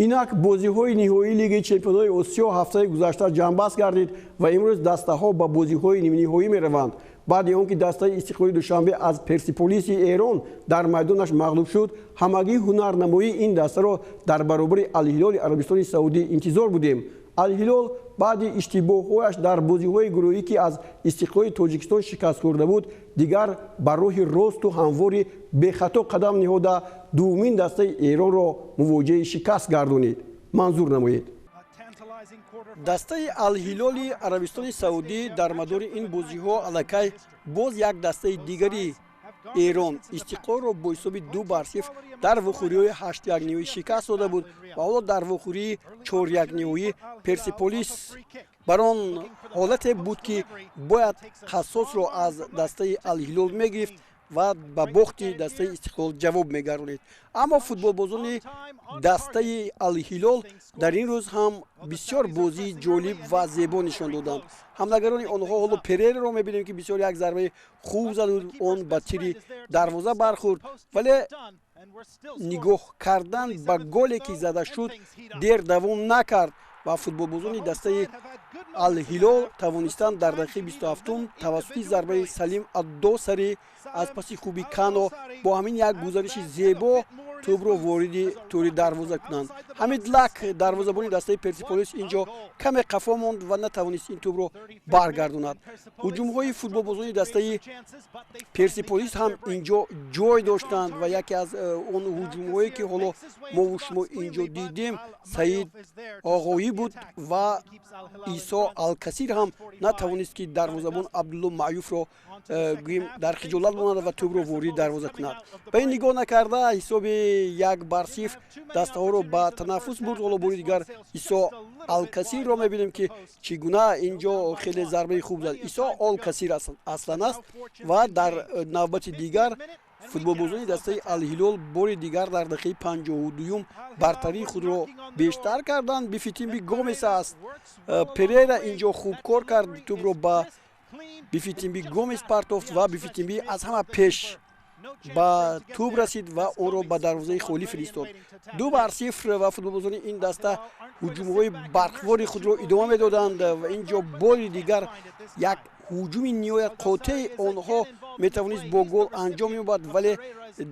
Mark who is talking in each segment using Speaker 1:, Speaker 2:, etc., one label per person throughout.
Speaker 1: инак бозиҳои ниҳоии лиги чемпионои осиё ҳафтаи гузашта ҷамъбаст гардид ва имрӯз дастаҳо ба бозиҳои нимниҳоӣ мераванд. баъди он ки дастаи истиқлоли душанбе аз персиполиси эрон дар майдонаш мағлуб шуд, ҳамагии ҳунарнамоии ин дастаро дар баробари Алҳилоли Арабистони Саудӣ интизор будем. Алҳилол баъди иштибоҳҳояш дар бозиҳои гурӯҳӣ ки аз истиқлоли Тоҷикистон шикаст хӯрда буд, дигар бар роҳи росту ҳамвори бехато қадам ниҳода дуввумин дастаи Эронро мувоҷиҳаи шикаст гардонид. манзур намоед. дастаи Алҳилоли Арабистони Саудӣ дар мадори ин бозиҳо аллакай боз як дастаи дигари Эрон истиқлолро бо ҳисоби 2-0 дар вохӯриҳои 8-1 ниҳоӣ шикаст дода буд ва ҳоло дар вохӯрии 4-1 ниҳоӣ Персиполис бар он ҳолате буд ки бояд қассосро аз дастаи Алҳилол мегирифт ва ба бохти дастаи истиқлол ҷавоб мегаронид. Аммо футболбозони дастаи Алҳилол дар ин рӯз ҳам бисёр бозии ҷолиб ва зебо нишон доданд. ҳамлагарони онҳо ҳоло Перераро мебинем ки бисёр як зарбаи хуб зад, он ба тири дарвоза бархӯрд, вале нигоҳ кардан ба голе ки зада шуд дер давом накард ва футболбозони дастаи Алҳилол тавонистанд дар дақиқаи 27 тавассути зарбаи Салим Аддосарӣ аз паси хуби Кано бо ҳамин як гузариши зебо тӯбро вориди тӯри дарвоза кунанд. Ҳамид Лак дарвозабони дастаи Персиполис инҷо каме қафо монд ва натавонист ин тӯбро баргардонад. ҳуҷумҳои футболбозони дастаи Персиполис ҳам инҷо ҷой доштанд ва яке аз он ҳуҷумҳое ки ҳоло мову шумо инҷо дидем Саид Оғоӣ буд ва Исо Алкасир ҳам натавонист ки дарвозабон Абдулло Маъюфро гӯем дар хиҷолат монад ва тӯбро вориди дарвоза кунад. Ба ин нигоҳ накарда ҳисоби 1-0 дастаҳоро ба танаффус бурд. ҳоло бори дигар Исо Алкасирро мебинем ки чӣ гуна инҷо хеле зарбаи хуб зад. Исо Алкасир аслан аст ва дар навбати дигар футболбозони дастаи Алҳилол бори дигар дар дақиқаи 52 бартарии худро бештар карданд. Бифитимби Гомес аст. Перера инҷо хуб кор кард, тӯбро ба Бифитимби Гомес партофт ва Бифитимби аз ҳама пеш ба тӯб расид ва онро ба дарвозаи холӣ фиристод. 2-0 ва футболбозони ин даста ҳуҷумҳои барқвори худро идома медоданд ва инҷо бори дигар як ҳуҷуми ниҳоят қотеи онҳо метавонист бо гол анҷом ёбад, вале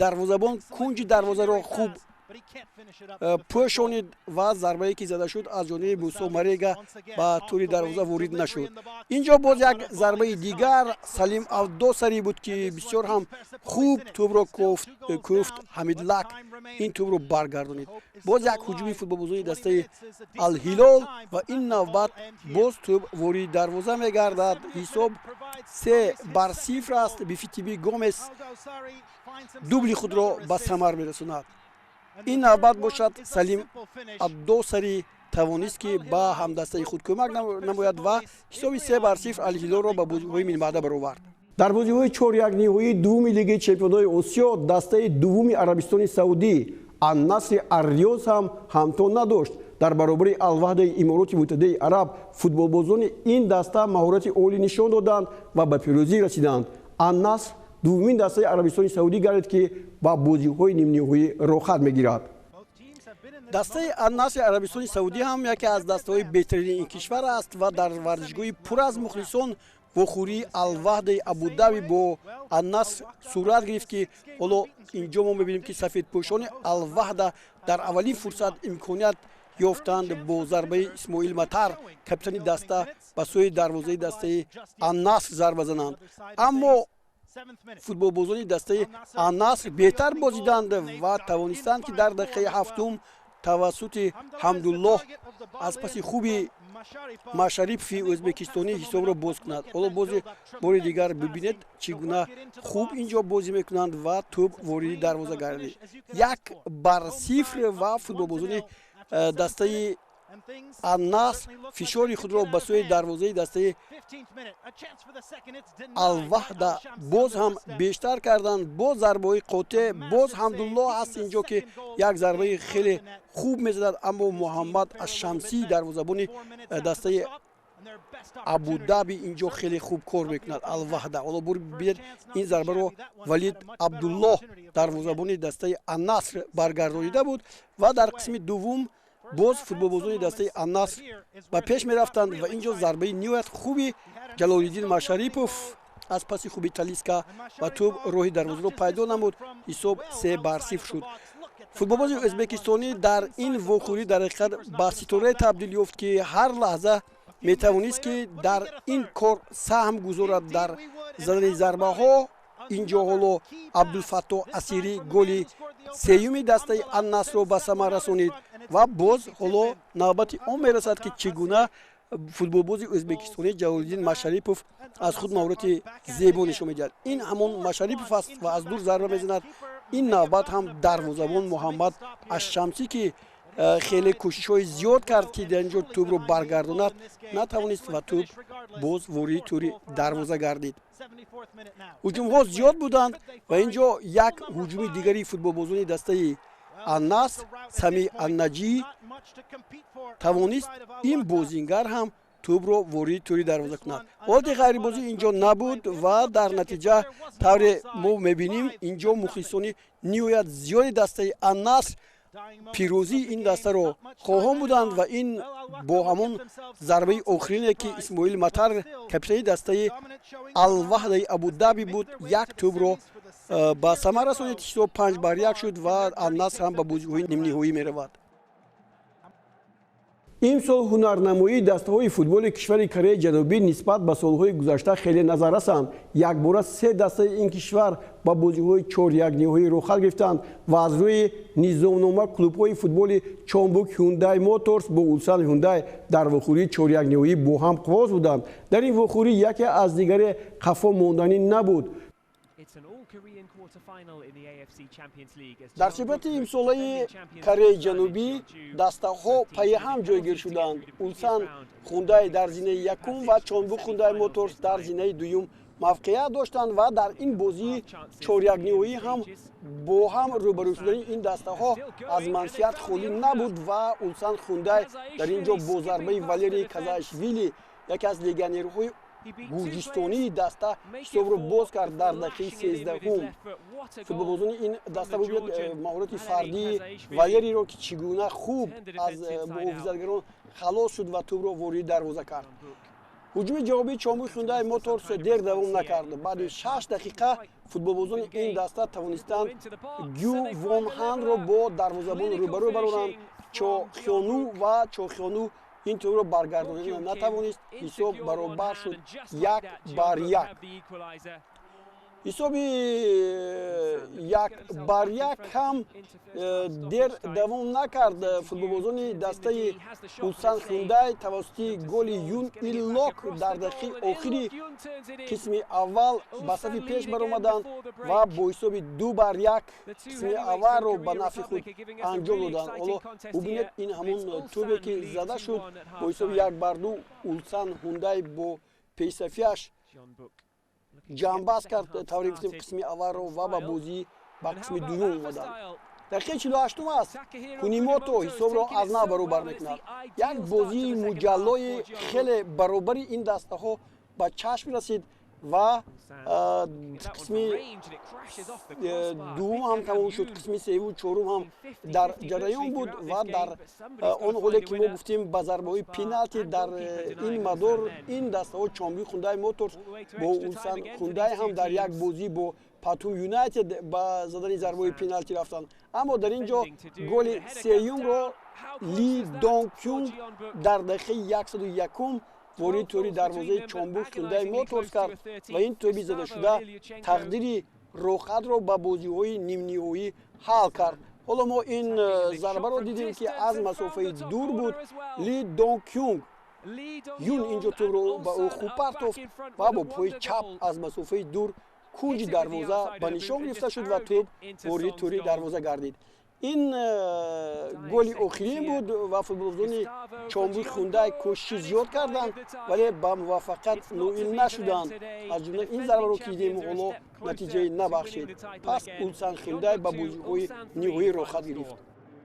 Speaker 1: дарвозабон кунҷи дарвозаро хуб пӯшонид ва зарбае ки зада шуд аз ҷониби Мусо Марега ба тӯри дарвоза ворид нашуд. Инҷо боз як зарбаи дигар Салим Авдосарӣ буд ки бисёр ҳам хуб тӯбро кӯфт. Ҳамид Лак ин тӯбро баргардонид. Боз як ҳуҷуми футболбозони дастаи Алҳилол ва ин навбат боз тӯб вориди дарвоза мегардад. ҳисоб 3-0 аст. Бифитимби Гомес дубли худро ба самар мерасонад. ин навбат бошад Салим Абдосарӣ тавонист ки ба ҳамдастаи худ кӯмак намояд ва ҳисоби 3-0 Алҳилолро ба бозиҳои минбаъда баровард. дар бозиҳои 4-1 ниҳоии дуввуми лиги чемпионои Осиё дастаи дуввуми Арабистони Саудӣ Ан-Насри Ар-Риёз ҳам ҳамтон надошт. дар баробари Алваҳдаи Имороти Муттаҳидаи Араб футболбозони ин даста маҳорати олӣ нишон доданд ва ба пирӯзӣ расиданд. Ан-Наср дуввумин дастаи Арабистони Саудӣ гардид ки ба бозиҳои нимниҳоӣ рохат мегирад. дастаи Ан-Насри Арабистони Саудӣ ҳам яке аз дастаҳои беҳтарини ин кишвар аст ва дар варзишгоҳи пур аз мухлисон вохӯрии Алваҳдаи Абу-Даби бо Ан-Наср сурат гирифт ки ҳоло инҷо мо мебинем ки сафедпӯшони Алваҳда дар аввалин фурсат имконият ёфтанд бо зарбаи Исмоил Матар капитани даста ба сӯи дарвозаи дастаи Ан-Наср зарба зананд. Аммо футболбозони дастаи Ан-Наср беҳтар бозиданд ва тавонистанд ки дар дақиқаи 7 тавассути Ҳамдуллоҳ аз паси хуби Машарипови o'zbekistoni ҳисобро боз кунад. ҳоло бори дигар бибинед чӣ гуна хуб инҷо бозӣ мекунанд ва тӯб вориди дарвоза гардид. 1-0 ва футболбозони дастаи Ан-Наср фишори худро ба сӯи дарвозаи дастаи Алваҳда боз ҳам бештар карданд. боз зарбаҳои қотеъ, боз Ҳамдуллоҳ аст инҷо ки як зарбаи хеле хуб мезанад, аммо Муҳаммад Аш-Шамсӣ дарвозабони дастаи Абу-Даби инҷо хеле хуб кор мекунад. Алваҳда ҳоло бубинед ин зарбаро Валид Абдуллоҳ дарвозабони дастаи Ан-Наср баргардонида буд ва дар қисми дуввум боз футболбозони дастаи Ан-Наср ба пеш мерафтанд ва ин ҷо зарбаи ниҳоят хуби Ҷалолиддин Машарипов аз паси хуби Талиска ва тӯб роҳи дарвозаро пайдо намуд. Ҳисоб 3-0 шуд. Футболбози ӯзбекистонӣ дар ин вохӯрӣ дар ҳақиқат ба ситорае табдил ёфт, ки ҳар лаҳза метавонист ки дар ин кор саҳм гузорад дар задани зарбаҳо. Инҷо ҳоло Абдулфаттоҳ Асирӣ голи сеюми дастаи Ан-Насрро ба самар расонид ва боз ҳоло навбати он мерасад, ки чӣ гуна футболбози ӯзбекистонӣ Ҷалолиддин Машарипов аз худ маҳорати зебо нишон медиҳад. Ин ҳамон Машарипов аст ва аз дур зарба мезанад. Ин навбат ҳам дарвозабон Муҳаммад Аш-Шамсӣ, ки хеле кӯшишҳои зиёд кард, ки дар ин ҷо тӯбро баргардонад, натавонист ва тӯб боз ворidi тӯри дарвоза гардид. ҳуҷумҳо зиёд буданд ва ин ҷо як ҳуҷуми дигари футболбозони дастаи Ан-Наср Сами Ан-Наҷӣ тавонист ин бозингар ҳам тӯбро ворidi тӯри дарвоза кунад. ҳолати ғайрибозӣ ин ҷо набуд ва дар натиҷа тавре мо мебинем ин ҷо мухлисони ниҳоят зиёди дастаи Ан-Наср пирӯзии ин дастаро хоҳон буданд ва ин бо ҳамон зарбаи охирине, ки Исмоил Матар капитани дастаи Ал-Ваҳдаи Абу-Даби буд, як тӯбро ба самар расонид. ҳисоб 5-1 шуд ва Ан-Наср ҳам ба бозиҳои нимниҳоӣ меравад. имсол ҳунарнамоии дастаҳои футболи кишвари Кореяи Ҷанубӣ нисбат ба солҳои гузашта хеле назаррасанд. Якбора се дастаи ин кишвар ба бозиҳои 4-1 ро хал гирифтанд ва аз рӯи низомнома клубҳои футболи Чонбук Hyundai Motors бо Улсан Hyundai дар вохӯрии 4-1 бо ҳам қувоз буданд. Дар ин вохӯрӣ яке аз дигаре қафо монданӣ набуд. дар сипати имсолаи Кореяи Ҷанубӣ дастаҳо пайҳам ҷойгир шуданд. Улсан Hyundai дар зинаи якум ва Чонбук Hyundai Motors дар зинаи дуюм мавқеият доштанд ва дар ин бозии 4-1 ҳам бо ҳам рӯбарӯ шудани ин дастаҳо аз мансият холӣ набуд ва Улсан Hyundai дар ин ҷо бо зарбаи Валерий Казашвили, яке аз легионерҳои гурҷистонии даста, ҳисобро боз кард дар дақиқаи 13-ум. футболбозони ин даста бубинед маҳорати фардии Валерийро, ки чӣ гуна хуб аз муҳофизатгарон халос шуд ва тӯбро ворidi дарвоза кард. ҳуҷуми ҷавобии Чонбук Hyundai Motors дер давом накард. баъди 6 дақиқа футболбозони ин даста тавонистанд Гю Вон Ханро бо дарвозабон рӯбарӯ баронанд. Чо Хёну ва Чо Хёну ин тӯбро баргардонид натавонист. ҳисоб баробар шуд 1-1. ҳисоби 1-1 ҳам дер давом накард. футболбозони дастаи Улсан Hyundai тавассути голи Юн Иллок дар дақиқаи охири қисми аввал ба сафи пеш баромаданд ва бо ҳисоби 2-1 қисми аввалро ба нафъи худ анҷом доданд. ҳоло бубинед ин ҳамон тӯбе, ки зада шуд бо ҳисоби 1-2. Улсан Hyundai бо пешсафиаш ҷамъбаст кард, тавре гуфтем қисми аввалро ва ба бозӣ ба қисми дуюм омаданд. дақиқаи 48 аст. Кунимото ҳисобро аз нав баробар мекунад. як бозии муҷаллои хеле баробари ин дастаҳо ба чашм расид ва қисми дуввум ҳам тамом шуд, қисми севуму чорум ҳам дар ҷараён буд ва дар он ҳоле, ки мо гуфтем ба зарбаҳои пеналти дар ин мадор ин дастаҳо Чонбук Hyundai Motors бо Улсан Hyundai ҳам дар як бозӣ бо Патум Юнайтед ба задани зарбаҳои пеналти рафтанд. аммо дар ин ҷо голи сеюмро Ли Донг Кюнг дар дақиқаи 101 ворidi тӯри дарвозаи Чонбук Hyundai Motors кард ва ин тӯби задашуда тақдири рохатро ба бозиҳои нимниҳоӣ ҳал кард. ҳоло мо ин зарбаро дидем, ки аз масофаи дур буд. Ли Донг Кюнг Юн ин ҷо тӯбро ба ӯ хуб партофт ва бо пои чап аз масофаи дур кунҷи дарвоза ба нишон гирифта шуд ва тӯб ворidi тӯри дарвоза гардид. ин голи охирин буд ва футболбозони Чонбук Hyundai кӯшиши зиёд карданд, вале ба муваффақият ноил нашуданд. аз ҷумла ин зарбаро ки дидем ҳоло натиҷаи набахшид. пас Улсан Hyundai ба бозиҳои ниҳоӣ рохат гирифт.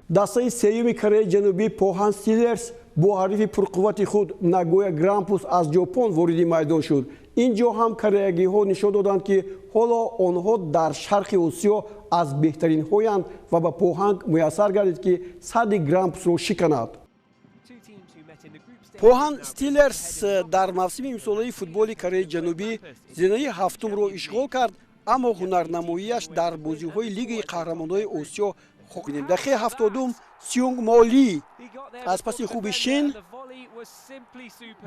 Speaker 1: дастаи сеюми Кореяи Ҷанубӣ Похан Steelers бо ҳарифи пурқуввати худ Нагоя Грампус аз Ҷопон ворidi майдон шуд. اینجا هم کореagی ها نشان دادند که حالا آنها در شرق آسیا از بهترین هایند و به پوهنگ میسر گردید که 100 گرمپس رو شکند. پوهان ستیلرز در موسم امسالی فوتبال کره جنوبی زینه هفتم رو اشغال کرد، اما هنرنماییش در بازی‌های لیگ قهرمانان آسیا خوب بود. دقیقه 70 سیونگ مالی از پس خوب شین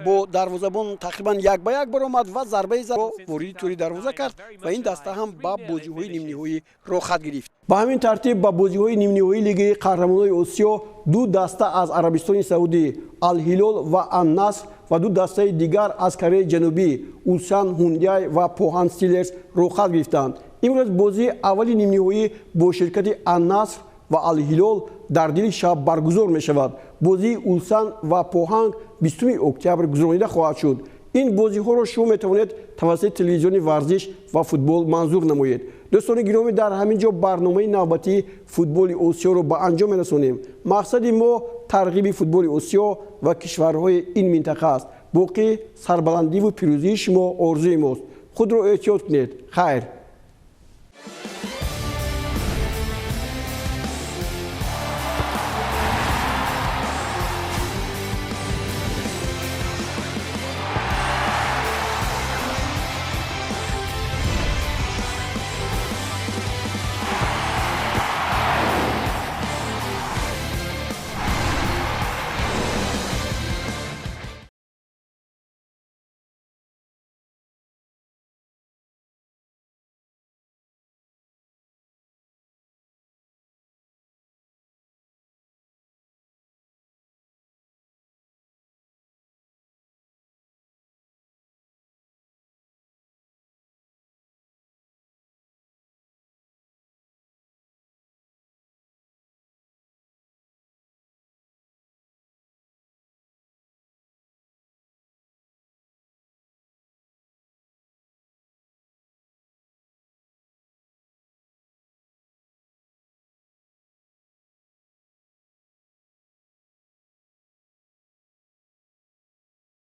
Speaker 1: با دروازه‌بان تقریبا 1-1 برآمد و ضربه زد وارد توری دروازه کرد و این دسته هم با بازی‌های نیم نهایی را خط گرفت. با همین ترتیب با بازی‌های نیم نهایی لیگ قهرمانان آسیا دو دسته از عربستان سعودی الهلال و النصر و دو دسته دیگر از کره جنوبی اولسان هوندای و پوهان ستیلرز را خط گرفتند. امروز بازی اولی نیم نهایی با شرکت النصر و الهلال در دل شب برگزار می شود. بازی اولسان و پوهانگ 20 اکتبر گذرانیده خواهد شد. این بازی ها را شما می توانید توسط تلویزیون ورزش و فوتبال منظور نمایید. دوستان گرامی، در همین جا برنامه نوبتی فوتبال آسیا را به انجام می رسانیم. مقصد ما ترغیب فوتبال آسیا و کشورهای این منطقه است. باقی سربلندی و پیروزی شما آرزوی ماست. خود را احتیاط کنید. خیر.